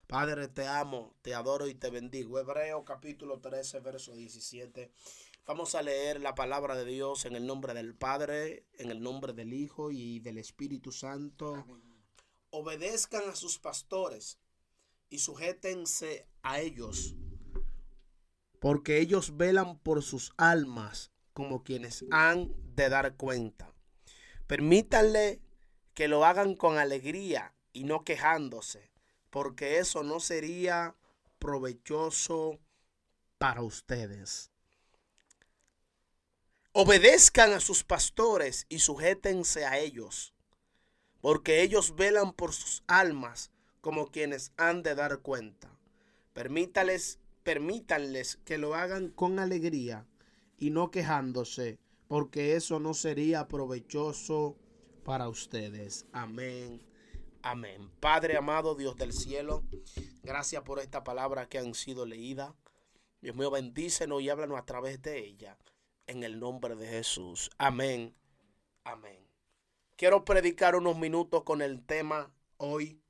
Padre, te amo, te adoro y te bendigo. Hebreo capítulo 13, verso 17. Vamos a leer la palabra de Dios en el nombre del Padre, en el nombre del Hijo y del Espíritu Santo. Amén. Obedezcan a sus pastores y sujétense a ellos, porque ellos velan por sus almas como quienes han de dar cuenta. Permítanle que lo hagan con alegría y no quejándose, porque eso no sería provechoso para ustedes. Obedezcan a sus pastores y sujétense a ellos, porque ellos velan por sus almas como quienes han de dar cuenta. Permítanles que lo hagan con alegría y no quejándose, porque eso no sería provechoso para ustedes. Amén. Amén. Padre amado, Dios del cielo, gracias por esta palabra que han sido leídas. Dios mío, bendícenos y háblanos a través de ella. En el nombre de Jesús. Amén. Amén. Quiero predicar unos minutos con el tema hoy.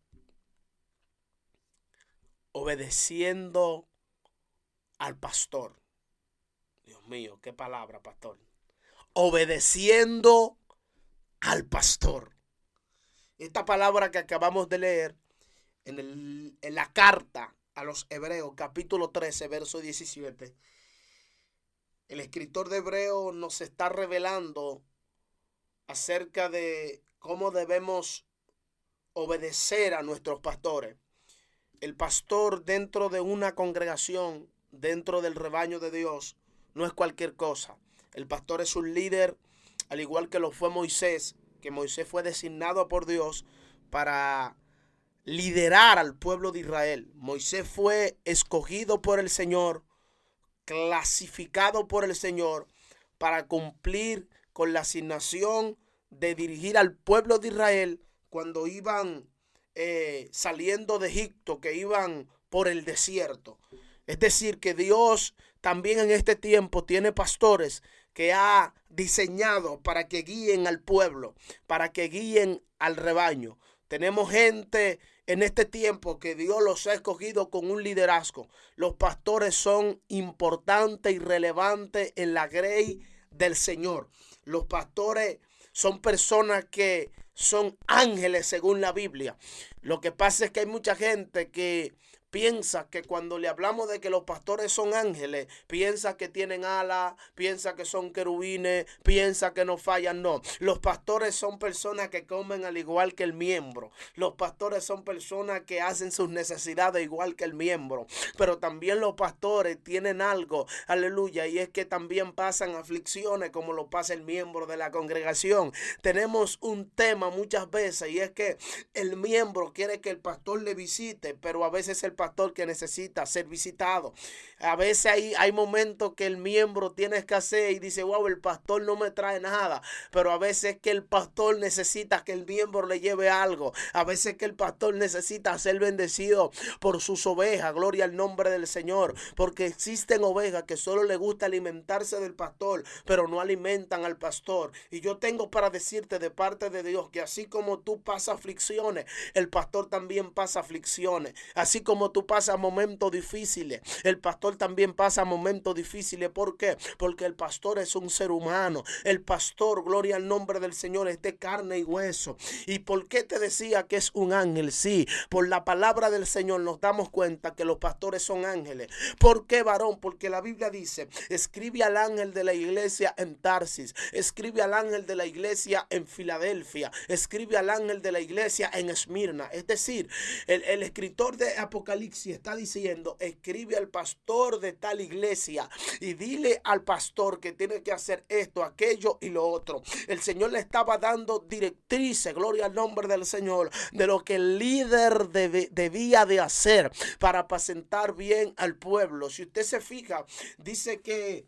Obedeciendo al pastor. Dios mío, qué palabra, pastor. Obedeciendo al pastor. Esta palabra que acabamos de leer en la carta a los Hebreos, capítulo 13, verso 17. El escritor de Hebreos nos está revelando acerca de cómo debemos obedecer a nuestros pastores. El pastor dentro de una congregación, dentro del rebaño de Dios, no es cualquier cosa. El pastor es un líder, al igual que lo fue Moisés, que Moisés fue designado por Dios para liderar al pueblo de Israel. Moisés fue escogido por el Señor, clasificado por el Señor para cumplir con la asignación de dirigir al pueblo de Israel cuando iban saliendo de Egipto, que iban por el desierto. Es decir, que Dios también en este tiempo tiene pastores que ha diseñado para que guíen al pueblo, para que guíen al rebaño. Tenemos gente en este tiempo que Dios los ha escogido con un liderazgo. Los pastores son importantes y relevantes en la grey del Señor. Los pastores son personas que son ángeles según la Biblia. Lo que pasa es que hay mucha gente que piensa que cuando le hablamos de que los pastores son ángeles, piensa que tienen alas, piensa que son querubines, piensa que no fallan. No, los pastores son personas que comen al igual que el miembro. Los pastores son personas que hacen sus necesidades igual que el miembro. Pero también los pastores tienen algo, aleluya, y es que también pasan aflicciones como lo pasa el miembro de la congregación. Tenemos un tema muchas veces y es que el miembro quiere que el pastor le visite, pero a veces el pastor que necesita ser visitado. A veces hay momentos que el miembro tiene escasez y dice, wow, el pastor no me trae nada. Pero a veces que el pastor necesita que el miembro le lleve algo. A veces que el pastor necesita ser bendecido por sus ovejas. Gloria al nombre del Señor. Porque existen ovejas que solo le gusta alimentarse del pastor, pero no alimentan al pastor. Y yo tengo para decirte de parte de Dios que así como tú pasas aflicciones, el pastor también pasa aflicciones. Así como tú pasas momentos difíciles, el pastor también pasa momentos difíciles. ¿Por qué? Porque el pastor es un ser humano. El pastor, gloria al nombre del Señor, es de carne y hueso. ¿Y por qué te decía que es un ángel? Sí, por la palabra del Señor nos damos cuenta que los pastores son ángeles. ¿Por qué, varón? Porque la Biblia dice, escribe al ángel de la iglesia en Tarsis, escribe al ángel de la iglesia en Filadelfia, escribe al ángel de la iglesia en Esmirna. Es decir, el escritor de Apocalipsis está diciendo, escribe al pastor de tal iglesia y dile al pastor que tiene que hacer esto, aquello y lo otro. El Señor le estaba dando directrices, gloria al nombre del Señor, de lo que el líder debía de hacer para apacentar bien al pueblo. Si usted se fija, dice que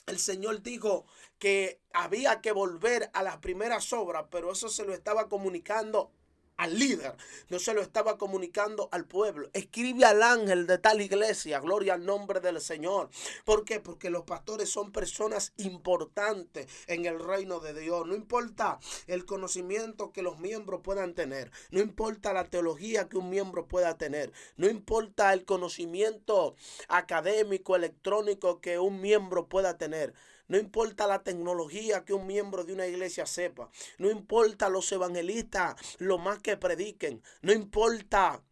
el Señor dijo que había que volver a las primeras obras, pero eso se lo estaba comunicando al líder, no se lo estaba comunicando al pueblo. Escribe al ángel de tal iglesia, gloria al nombre del Señor. ¿Por qué? Porque los pastores son personas importantes en el reino de Dios. No importa el conocimiento que los miembros puedan tener, no importa la teología que un miembro pueda tener, no importa el conocimiento académico, electrónico que un miembro pueda tener. No importa la tecnología que un miembro de una iglesia sepa. No importa los evangelistas, lo más que prediquen. No importa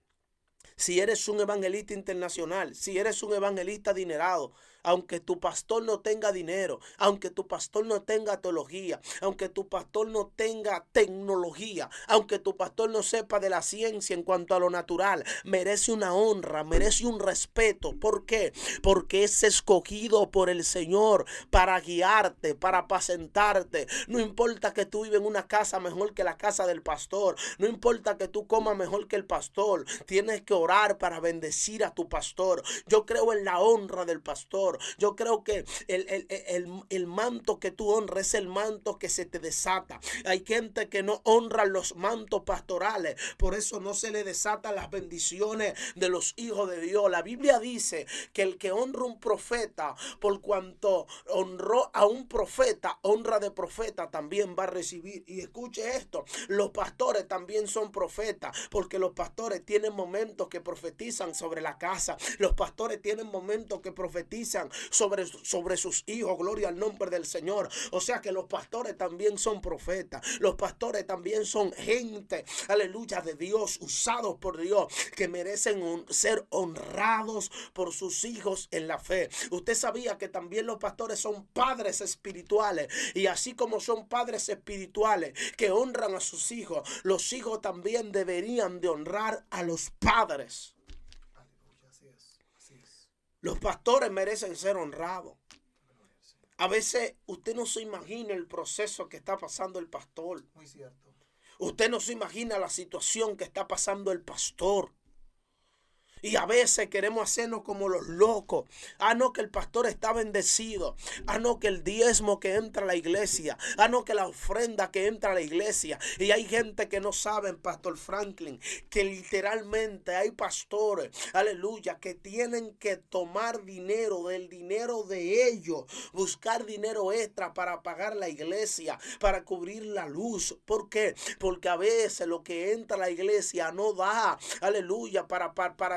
si eres un evangelista internacional, si eres un evangelista adinerado. Aunque tu pastor no tenga dinero, aunque tu pastor no tenga teología, aunque tu pastor no tenga tecnología, aunque tu pastor no sepa de la ciencia en cuanto a lo natural, merece una honra, merece un respeto. ¿Por qué? Porque es escogido por el Señor para guiarte, para apacentarte. No importa que tú vivas en una casa mejor que la casa del pastor, no importa que tú comas mejor que el pastor, tienes que orar para bendecir a tu pastor. Yo creo en la honra del pastor. Yo creo que el manto que tú honras es el manto que se te desata. Hay gente que no honra los mantos pastorales, por eso no se le desatan las bendiciones de los hijos de Dios. La Biblia dice que el que honra a un profeta, por cuanto honró a un profeta, honra de profeta también va a recibir. Y escuche esto, los pastores también son profetas, porque los pastores tienen momentos que profetizan sobre la casa. Los pastores tienen momentos que profetizan sobre sus hijos, gloria al nombre del Señor. O sea que los pastores también son profetas. Los pastores también son gente, aleluya, de Dios, usados por Dios, que merecen ser honrados por sus hijos en la fe. Usted sabía que también los pastores son padres espirituales, y así como son padres espirituales que honran a sus hijos, los hijos también deberían de honrar a los padres. Los pastores merecen ser honrados. A veces usted no se imagina el proceso que está pasando el pastor. Muy cierto. Usted no se imagina la situación que está pasando el pastor. Y a veces queremos hacernos como los locos. Ah, no, que el pastor está bendecido. Ah, no, que el diezmo que entra a la iglesia. Ah, no, que la ofrenda que entra a la iglesia. Y hay gente que no sabe, Pastor Franklin, que literalmente hay pastores, aleluya, que tienen que tomar dinero del dinero de ellos, buscar dinero extra para pagar la iglesia, para cubrir la luz. ¿Por qué? Porque a veces lo que entra a la iglesia no da, aleluya, para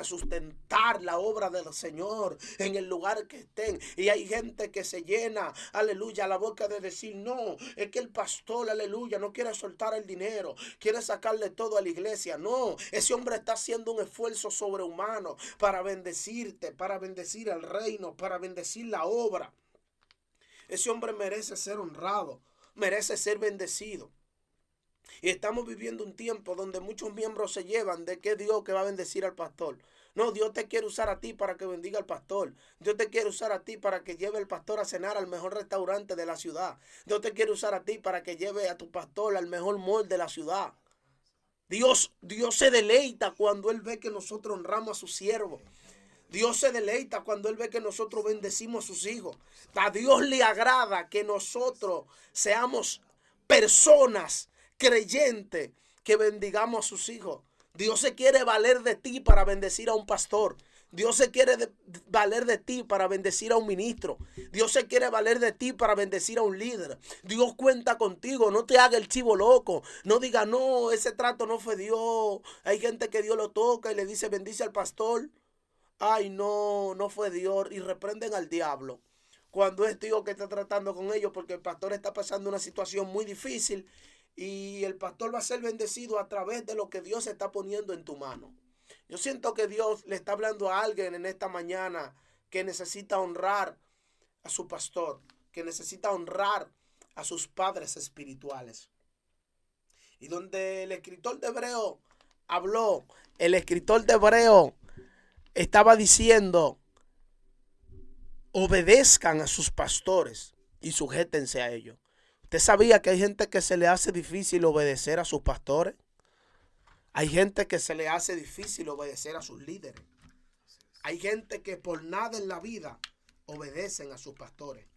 sustentar la obra del Señor en el lugar que estén. Y hay gente que se llena, aleluya, la boca de decir, no, es que el pastor, aleluya, no quiere soltar el dinero, quiere sacarle todo a la iglesia. No, ese hombre está haciendo un esfuerzo sobrehumano para bendecirte, para bendecir el reino, para bendecir la obra. Ese hombre merece ser honrado, merece ser bendecido. Y estamos viviendo un tiempo donde muchos miembros se llevan de que Dios que va a bendecir al pastor. No, Dios te quiere usar a ti para que bendiga al pastor. Dios te quiere usar a ti para que lleve al pastor a cenar al mejor restaurante de la ciudad. Dios te quiere usar a ti para que lleve a tu pastor al mejor mall de la ciudad. Dios se deleita cuando Él ve que nosotros honramos a su siervo. Dios se deleita cuando Él ve que nosotros bendecimos a sus hijos. A Dios le agrada que nosotros seamos personas creyentes que bendigamos a sus hijos. Dios se quiere valer de ti para bendecir a un pastor. Dios se quiere valer de ti para bendecir a un ministro. Dios se quiere valer de ti para bendecir a un líder. Dios cuenta contigo. No te haga el chivo loco. No diga, no, ese trato no fue Dios. Hay gente que Dios lo toca y le dice, bendice al pastor. Ay, no, no fue Dios. Y reprenden al diablo cuando es Dios que está tratando con ellos, porque el pastor está pasando una situación muy difícil. Y el pastor va a ser bendecido a través de lo que Dios está poniendo en tu mano. Yo siento que Dios le está hablando a alguien en esta mañana que necesita honrar a su pastor, que necesita honrar a sus padres espirituales. Y donde el escritor de Hebreo habló, el escritor de Hebreo estaba diciendo, obedezcan a sus pastores y sujétense a ellos. ¿Usted sabía que hay gente que se le hace difícil obedecer a sus pastores? Hay gente que se le hace difícil obedecer a sus líderes. Hay gente que por nada en la vida obedecen a sus pastores.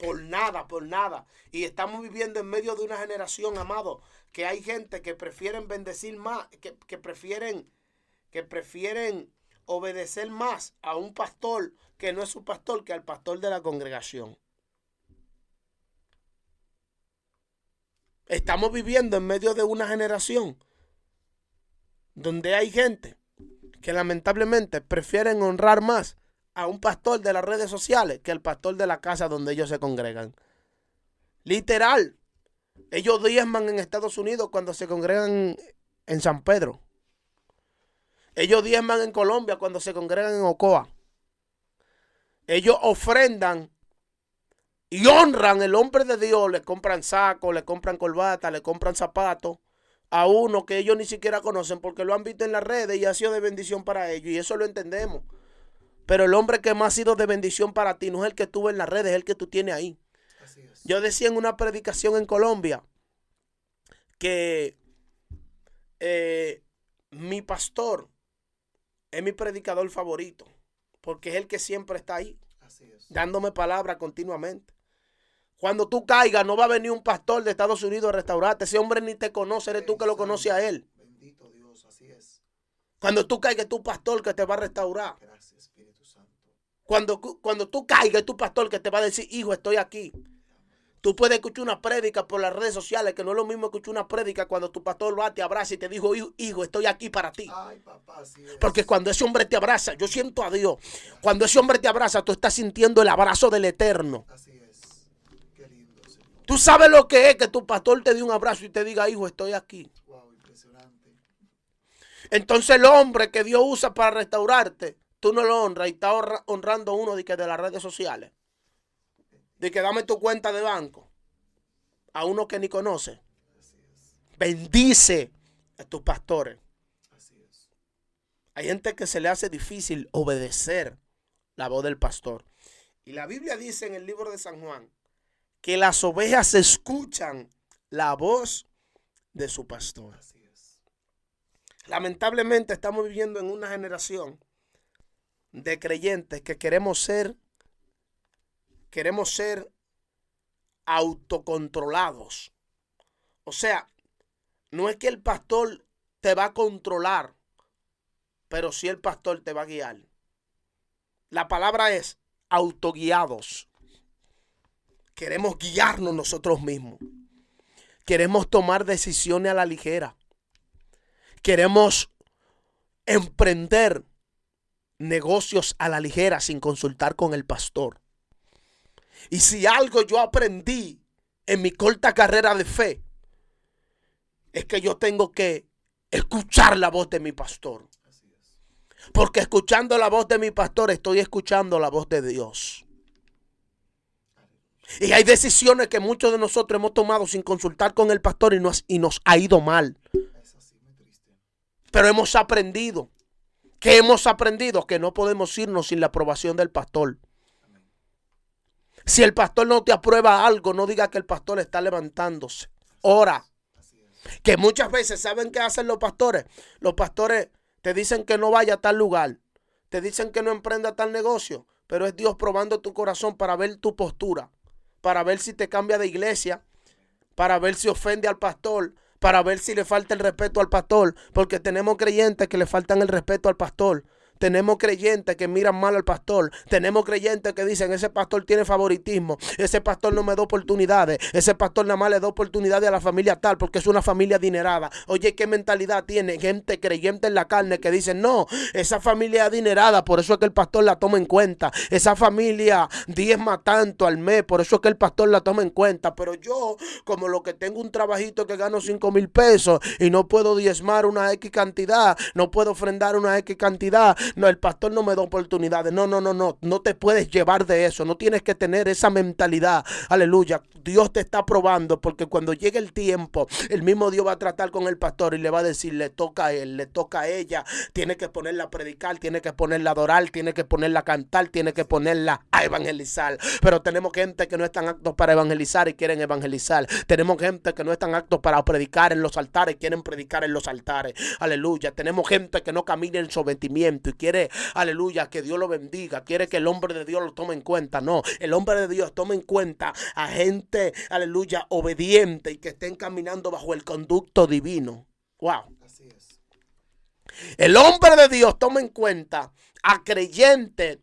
Por nada, por nada. Y estamos viviendo en medio de una generación, amado, que hay gente que prefieren bendecir más, que prefieren obedecer más a un pastor que no es su pastor que al pastor de la congregación. Estamos viviendo en medio de una generación donde hay gente que lamentablemente prefieren honrar más a un pastor de las redes sociales que al pastor de la casa donde ellos se congregan. Literal. Ellos diezman en Estados Unidos cuando se congregan en San Pedro. Ellos diezman en Colombia cuando se congregan en Ocoa. Ellos ofrendan y honran el hombre de Dios. Le compran sacos, le compran corbata, le compran zapatos a uno que ellos ni siquiera conocen porque lo han visto en las redes y ha sido de bendición para ellos. Y eso lo entendemos. Pero el hombre que más ha sido de bendición para ti no es el que tú ves en las redes, es el que tú tienes ahí. Así es. Yo decía en una predicación en Colombia que mi pastor es mi predicador favorito, porque es el que siempre está ahí, así es, dándome palabra continuamente. Cuando tú caigas, no va a venir un pastor de Estados Unidos a restaurarte. Ese hombre ni te conoce, eres tú que lo conoces a él. Bendito Dios, así es. Cuando tú caigas, es tu pastor que te va a restaurar. Gracias, Espíritu Santo. Cuando tú caigas, es tu pastor que te va a decir, hijo, estoy aquí. Tú puedes escuchar una prédica por las redes sociales, que no es lo mismo escuchar una prédica cuando tu pastor va, te abraza y te dijo, hijo, estoy aquí para ti. Ay, papá, así es. Porque cuando ese hombre te abraza, yo siento a Dios. Cuando ese hombre te abraza, tú estás sintiendo el abrazo del Eterno. Así es. Qué lindo, Señor. Tú sabes lo que es que tu pastor te dé un abrazo y te diga, hijo, estoy aquí. Wow, impresionante. Entonces el hombre que Dios usa para restaurarte, tú no lo honras y estás honrando a uno de las redes sociales. De que dame tu cuenta de banco a uno que ni conoce. Así es. Bendice a tus pastores. Así es. Hay gente que se le hace difícil obedecer la voz del pastor. Y la Biblia dice en el libro de San Juan que las ovejas escuchan la voz de su pastor. Así es. Lamentablemente estamos viviendo en una generación de creyentes que queremos ser autocontrolados. O sea, no es que el pastor te va a controlar, pero sí el pastor te va a guiar. La palabra es autoguiados. Queremos guiarnos nosotros mismos. Queremos tomar decisiones a la ligera. Queremos emprender negocios a la ligera sin consultar con el pastor. Y si algo yo aprendí en mi corta carrera de fe, es que yo tengo que escuchar la voz de mi pastor. Porque escuchando la voz de mi pastor, estoy escuchando la voz de Dios. Y hay decisiones que muchos de nosotros hemos tomado sin consultar con el pastor y nos ha ido mal. Pero hemos aprendido. ¿Qué hemos aprendido? Que no podemos irnos sin la aprobación del pastor. Si el pastor no te aprueba algo, no diga que el pastor está levantándose. Ora. Que muchas veces, ¿saben qué hacen los pastores? Los pastores te dicen que no vaya a tal lugar. Te dicen que no emprenda tal negocio. Pero es Dios probando tu corazón para ver tu postura. Para ver si te cambia de iglesia. Para ver si ofende al pastor. Para ver si le falta el respeto al pastor. Porque tenemos creyentes que le faltan el respeto al pastor. Tenemos creyentes que miran mal al pastor. Tenemos creyentes que dicen, ese pastor tiene favoritismo. Ese pastor no me da oportunidades. Ese pastor nada más le da oportunidades a la familia tal porque es una familia adinerada. Oye, ¿qué mentalidad tiene gente creyente en la carne que dicen, no, esa familia es adinerada, por eso es que el pastor la toma en cuenta. Esa familia diezma tanto al mes, por eso es que el pastor la toma en cuenta. Pero yo, como lo que tengo un trabajito que gano 5,000 pesos y no puedo diezmar una X cantidad, no puedo ofrendar una X cantidad, no, el pastor no me da oportunidades. No te puedes llevar de eso. No tienes que tener esa mentalidad. Aleluya. Dios te está probando porque cuando llegue el tiempo, el mismo Dios va a tratar con el pastor y le va a decir, le toca a él, le toca a ella. Tiene que ponerla a predicar, tiene que ponerla a adorar, tiene que ponerla a cantar, tiene que ponerla a evangelizar. Pero tenemos gente que no están aptos para evangelizar y quieren evangelizar. Tenemos gente que no están aptos para predicar en los altares y quieren predicar en los altares. Aleluya. Tenemos gente que no camina en sometimiento y quiere, aleluya, que Dios lo bendiga, quiere que el hombre de Dios lo tome en cuenta. No, el hombre de Dios toma en cuenta a gente, aleluya, obediente y que estén caminando bajo el conducto divino. Wow. Así es. El hombre de Dios toma en cuenta a creyentes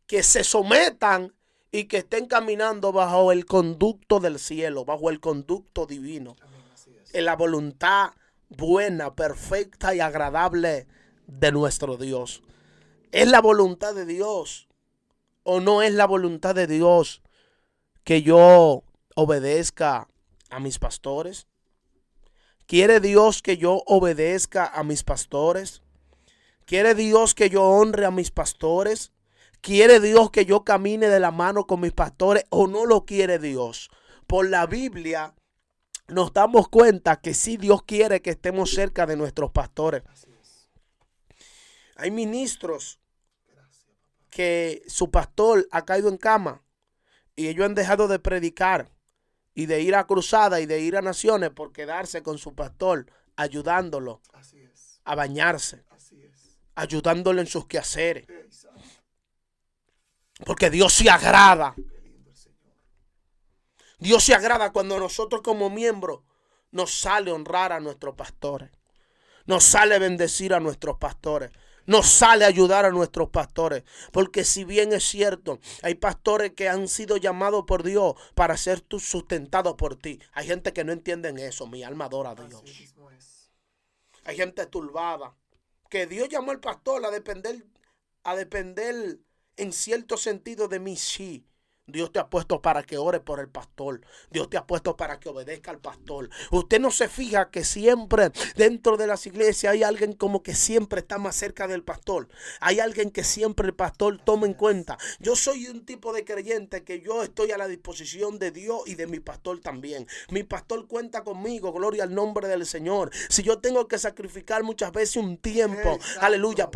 que se sometan y que estén caminando bajo el conducto del cielo, bajo el conducto divino. Amén. Así es. En la voluntad buena, perfecta y agradable de nuestro Dios. ¿Es la voluntad de Dios o no es la voluntad de Dios que yo obedezca a mis pastores? ¿Quiere Dios que yo obedezca a mis pastores? ¿Quiere Dios que yo honre a mis pastores? ¿Quiere Dios que yo camine de la mano con mis pastores o no lo quiere Dios? Por la Biblia nos damos cuenta que sí Dios quiere que estemos cerca de nuestros pastores. Así es. Hay ministros Gracias, papá. que su pastor ha caído en cama y ellos han dejado de predicar y de ir a cruzada y de ir a naciones por quedarse con su pastor, ayudándolo Así es. a bañarse, Así es. ayudándolo en sus quehaceres. Ey, santo. Porque Dios se agrada. Qué lindo el Señor. Dios se agrada cuando nosotros como miembros nos sale honrar a nuestros pastores. Nos sale bendecir a nuestros pastores. Nos sale ayudar a nuestros pastores. Porque si bien es cierto, hay pastores que han sido llamados por Dios para ser sustentados por ti. Hay gente que no entiende eso. Mi alma adora a Dios. Así mismo es. Hay gente turbada. Que Dios llamó al pastor a depender en cierto sentido de mí, sí. Dios te ha puesto para que ore por el pastor. Dios te ha puesto para que obedezca al pastor. Usted no se fija que siempre dentro de las iglesias hay alguien como que siempre está más cerca del pastor. Hay alguien que siempre el pastor toma en cuenta. Yo soy un tipo de creyente que yo estoy a la disposición de Dios y de mi pastor también. Mi pastor cuenta conmigo, gloria al nombre del Señor. Si yo tengo que sacrificar muchas veces un tiempo, aleluya,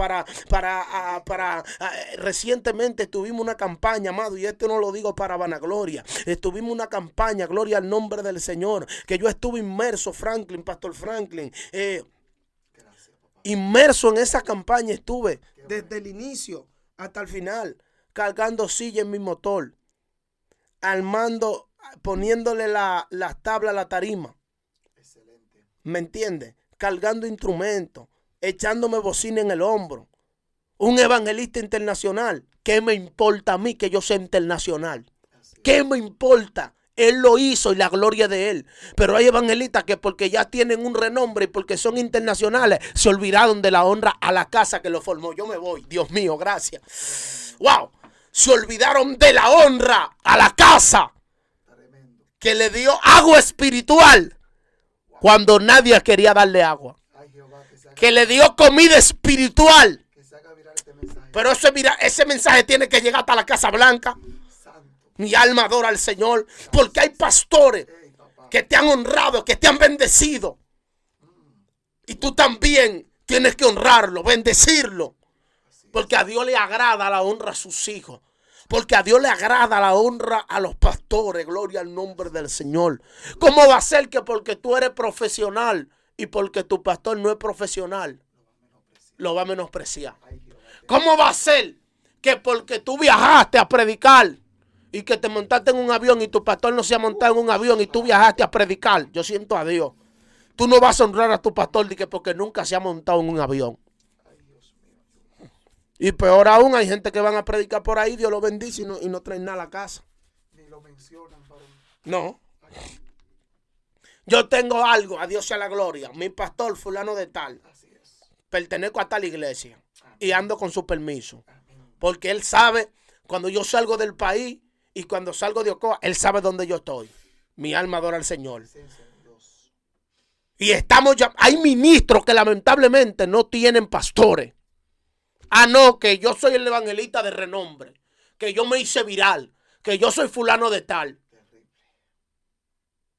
recientemente tuvimos una campaña, amado, y esto no lo digo para vanagloria. Tuvimos una campaña, gloria al nombre del Señor, que yo estuve inmerso, Pastor Franklin, Gracias, papá. inmerso en esa campaña estuve desde el inicio hasta el final, cargando silla en mi motor, armando, poniéndole las tablas a la tarima. Excelente. ¿Me entiendes? Cargando instrumentos, echándome bocina en el hombro. Un evangelista internacional. ¿Qué me importa a mí que yo sea internacional? ¿Qué me importa? Él lo hizo y la gloria de él. Pero hay evangelistas que porque ya tienen un renombre y porque son internacionales, se olvidaron de la honra a la casa que lo formó. Yo me voy. Dios mío, gracias. ¡Wow! Se olvidaron de la honra a la casa Tremendo. que le dio agua espiritual cuando nadie quería darle agua. Ay, Jehová, Que le dio comida espiritual. que se haga viral este mensaje. Pero ese mensaje tiene que llegar hasta la Casa Blanca. Santo. Mi alma adora al Señor. Porque hay pastores Ey, papá. que te han honrado, que te han bendecido. Y tú también tienes que honrarlo, bendecirlo. Porque a Dios le agrada la honra a sus hijos. Porque a Dios le agrada la honra a los pastores. Gloria al nombre del Señor. ¿Cómo va a ser que porque tú eres profesional y porque tu pastor no es profesional, lo va a menospreciar? Ay, Jehová. ¿Cómo va a ser que porque tú viajaste a predicar y que te montaste en un avión y tu pastor no se ha montado en un avión y tú viajaste a predicar? Yo siento a Dios. Tú no vas a honrar a tu pastor porque nunca se ha montado en un avión. Ay, Dios mío. Y peor aún, hay gente que van a predicar por ahí, Dios lo bendice y no traen nada a la casa. Ni lo mencionan, varón. No. Yo tengo algo, a Dios sea la gloria. Mi pastor fulano de tal, Así es. pertenezco a tal iglesia y ando con su permiso. Amén. Porque él sabe cuando yo salgo del país y cuando salgo de Ocoa, él sabe dónde yo estoy. Mi alma adora al Señor. Presencia de Dios. Y estamos ya, hay ministros que lamentablemente no tienen pastores. Ah, no, que yo soy el evangelista de renombre, que yo me hice viral, que yo soy fulano de tal. Terrible.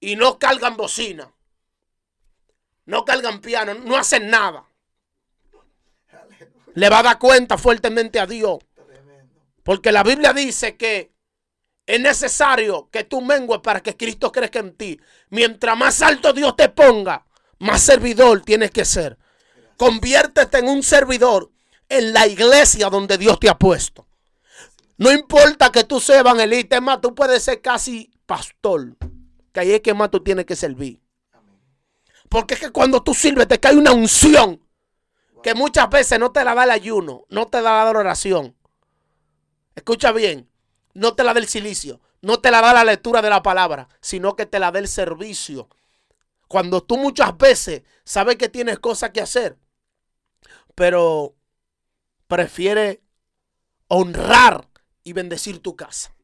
Y no cargan bocina, no cargan piano, no hacen nada. Aleluya. Le va a dar cuenta fuertemente a Dios. Tremendo. Porque la Biblia dice que es necesario que tú mengues para que Cristo crezca en ti. Mientras más alto Dios te ponga, más servidor tienes que ser. Conviértete en un servidor en la iglesia donde Dios te ha puesto. No importa que tú seas evangelista, es más, tú puedes ser casi pastor, que ahí es que más tú tienes que servir. Porque es que cuando tú sirves te cae una unción que muchas veces no te la da el ayuno, no te la da la oración. Escucha bien, no te la da el silicio, no te la da la lectura de la palabra, sino que te la da el servicio. Cuando tú muchas veces sabes que tienes cosas que hacer, pero prefieres honrar y bendecir tu casa.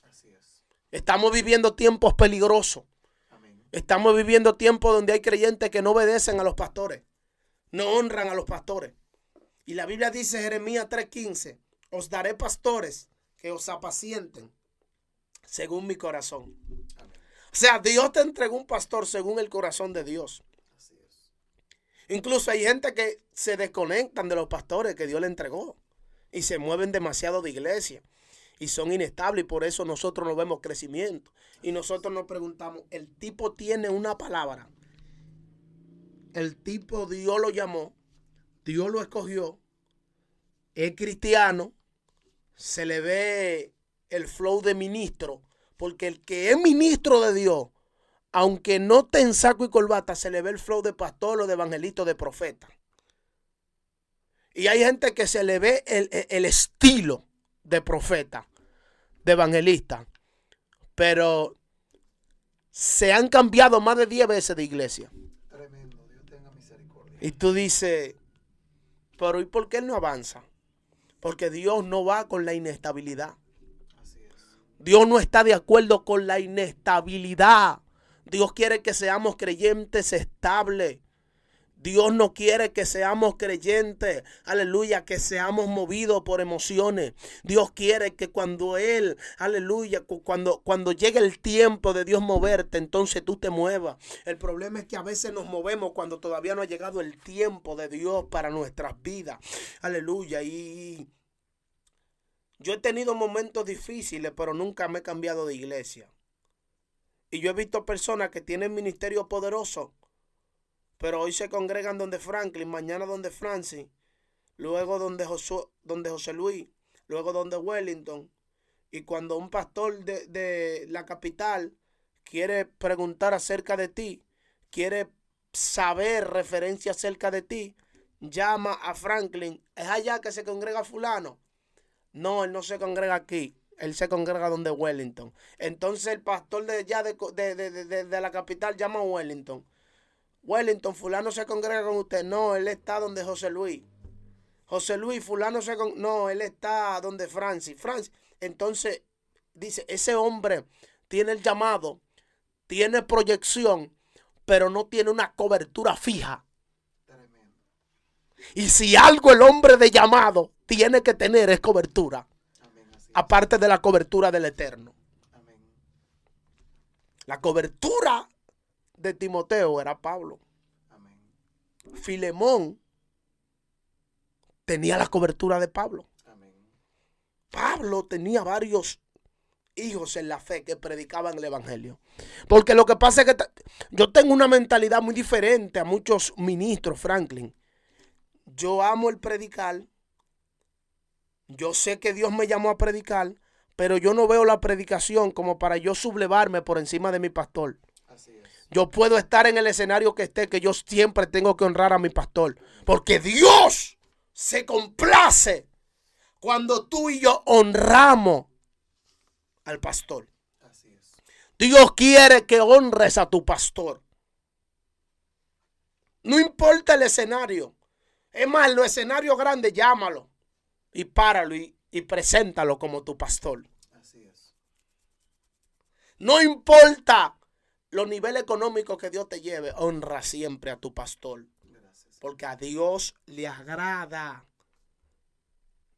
Así es. Estamos viviendo tiempos peligrosos. Amén. Estamos viviendo tiempos donde hay creyentes que no obedecen a los pastores, no honran a los pastores. Y la Biblia dice, Jeremías 3:15, os daré pastores que os apacienten según mi corazón. Amén. O sea, Dios te entregó un pastor según el corazón de Dios. Así es. Incluso hay gente que se desconectan de los pastores que Dios le entregó y se mueven demasiado de iglesia y son inestables, y por eso nosotros no vemos crecimiento. Y nosotros nos preguntamos, el tipo tiene una palabra. El tipo, Dios lo llamó, Dios lo escogió, es cristiano, se le ve el flow de ministro, porque el que es ministro de Dios, aunque no esté en saco y corbata, se le ve el flow de pastor o de evangelista o de profeta. Y hay gente que se le ve el estilo de profeta, de evangelista, pero se han cambiado más de 10 veces de iglesia. Tremendo. Dios tenga misericordia. Y tú dices, pero ¿y por qué él no avanza? Porque Dios no va con la inestabilidad. Así es. Dios no está de acuerdo con la inestabilidad. Dios quiere que seamos creyentes estables. Dios no quiere que seamos creyentes, aleluya, que seamos movidos por emociones. Dios quiere que cuando Él, aleluya, cuando llegue el tiempo de Dios moverte, entonces tú te muevas. El problema es que a veces nos movemos cuando todavía no ha llegado el tiempo de Dios para nuestras vidas. Aleluya. Y yo he tenido momentos difíciles, pero nunca me he cambiado de iglesia. Y yo he visto personas que tienen ministerio poderoso, pero hoy se congregan donde Franklin, mañana donde Francis, luego donde José Luis, luego donde Wellington. Y cuando un pastor de la capital quiere preguntar acerca de ti, quiere saber referencia acerca de ti, llama a Franklin. ¿Es allá que se congrega fulano? No, él no se congrega aquí. Él se congrega donde Wellington. Entonces el pastor de allá de la capital llama a Wellington. Wellington, fulano se congrega con usted. No, él está donde José Luis. José Luis, fulano no, él está donde Francis. Entonces, dice, ese hombre tiene el llamado, tiene proyección, pero no tiene una cobertura fija. Tremendo. Y si algo el hombre de llamado tiene que tener es cobertura. Amén. Así es. Aparte de la cobertura del Eterno. Amén. La cobertura de Timoteo era Pablo. Amén. Filemón tenía la cobertura de Pablo. Amén. Pablo tenía varios hijos en la fe que predicaban el evangelio. Porque lo que pasa es que yo tengo una mentalidad muy diferente a muchos ministros, Franklin. Yo amo el predicar. Yo sé que Dios me llamó a predicar, pero yo no veo la predicación como para yo sublevarme por encima de mi pastor. Así es. Yo puedo estar en el escenario que esté, que yo siempre tengo que honrar a mi pastor. Porque Dios se complace cuando tú y yo honramos al pastor. Así es. Dios quiere que honres a tu pastor. No importa el escenario. Es más, en los escenarios grandes, llámalo y páralo y preséntalo como tu pastor. Así es. No importa los niveles económicos que Dios te lleve, honra siempre a tu pastor. Gracias. Porque a Dios le agrada.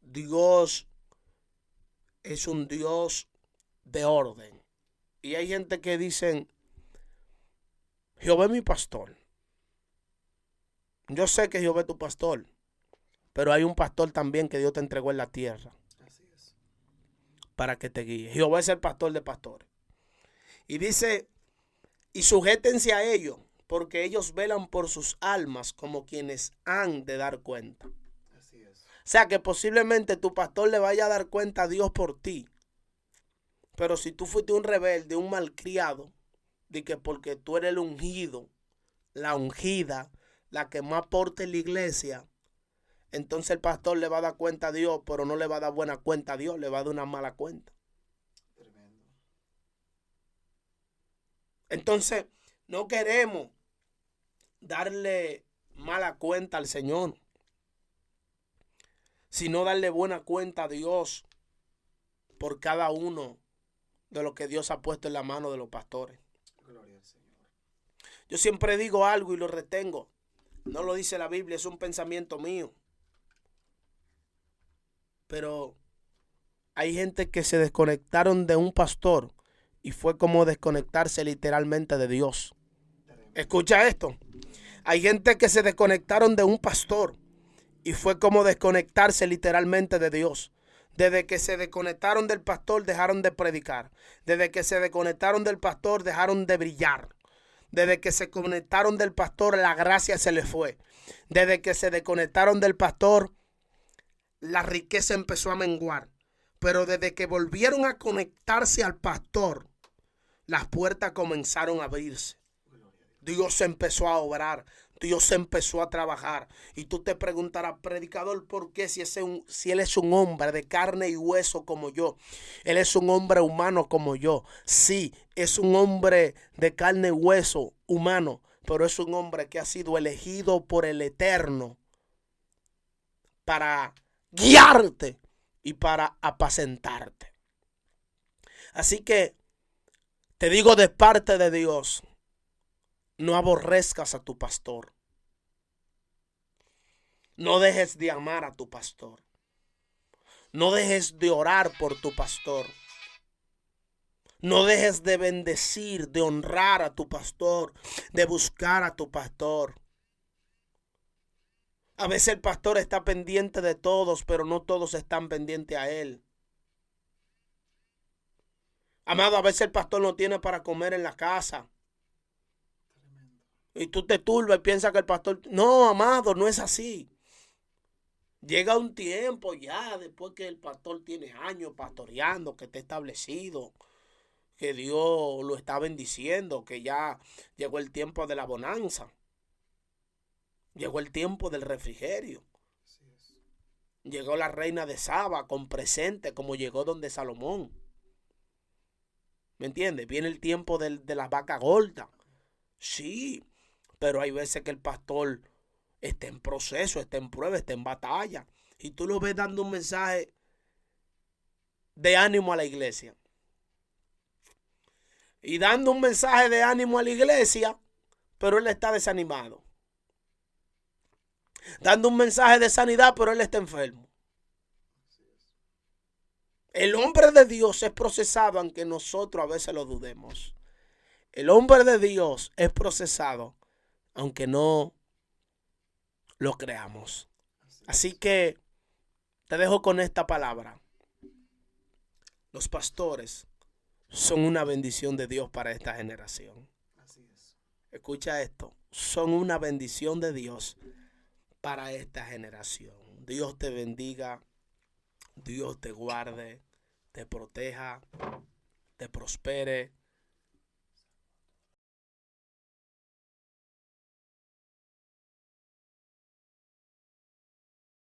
Dios es un Dios de orden. Y hay gente que dicen, Jehová es mi pastor. Yo sé que Jehová es tu pastor, pero hay un pastor también que Dios te entregó en la tierra Así es. para que te guíe. Jehová es el pastor de pastores. Y dice, y sujétense a ellos, porque ellos velan por sus almas como quienes han de dar cuenta. Así es. sea que posiblemente tu pastor le vaya a dar cuenta a Dios por ti. Pero si tú fuiste un rebelde, un malcriado, de que porque tú eres el ungido, la ungida, la que más aporta en la iglesia, entonces el pastor le va a dar cuenta a Dios, pero no le va a dar buena cuenta a Dios, le va a dar una mala cuenta. Tremendo. Entonces, no queremos darle mala cuenta al Señor, sino darle buena cuenta a Dios por cada uno de lo que Dios ha puesto en la mano de los pastores. Gloria al Señor. Yo siempre digo algo y lo retengo. No lo dice la Biblia, es un pensamiento mío. Pero hay gente que se desconectaron de un pastor y fue como desconectarse literalmente de Dios. Tremendo. Escucha esto. Hay gente que se desconectaron de un pastor y fue como desconectarse literalmente de Dios. Desde que se desconectaron del pastor dejaron de predicar. Desde que se desconectaron del pastor dejaron de brillar. Desde que se conectaron del pastor la gracia se les fue. Desde que se desconectaron del pastor la riqueza empezó a menguar. Pero desde que volvieron a conectarse al pastor, las puertas comenzaron a abrirse. Gloria a Dios. Dios empezó a obrar. Dios empezó a trabajar. Y tú te preguntarás, predicador, ¿por qué si él es un hombre de carne y hueso como yo? Él es un hombre humano como yo. Sí, es un hombre de carne y hueso humano, pero es un hombre que ha sido elegido por el Eterno para guiarte y para apacentarte. Así que te digo de parte de Dios, no aborrezcas a tu pastor. No dejes de amar a tu pastor. No dejes de orar por tu pastor. No dejes de bendecir, de honrar a tu pastor, de buscar a tu pastor. A veces el pastor está pendiente de todos, pero no todos están pendientes a él. Amado, a veces el pastor no tiene para comer en la casa. Tremendo. Y tú te turbas y piensas que el pastor... No, amado, no es así. Llega un tiempo ya, después que el pastor tiene años pastoreando, que está establecido, que Dios lo está bendiciendo, que ya llegó el tiempo de la bonanza. Llegó el tiempo del refrigerio. Así es. Llegó la reina de Saba con presente, como llegó donde Salomón. ¿Me entiendes? Viene el tiempo de la vaca gorda. Sí, pero hay veces que el pastor está en proceso, está en prueba, está en batalla. Y tú lo ves dando un mensaje de ánimo a la iglesia. Y dando un mensaje de ánimo a la iglesia, pero él está desanimado. Dando un mensaje de sanidad, pero él está enfermo. Así es. El hombre de Dios es procesado, aunque nosotros a veces lo dudemos. El hombre de Dios es procesado, aunque no lo creamos. Así que te dejo con esta palabra. Los pastores son una bendición de Dios para esta generación. Así es. Escucha esto. Son una bendición de Dios para esta generación. Dios te bendiga. Dios te guarde. Te proteja. Te prospere.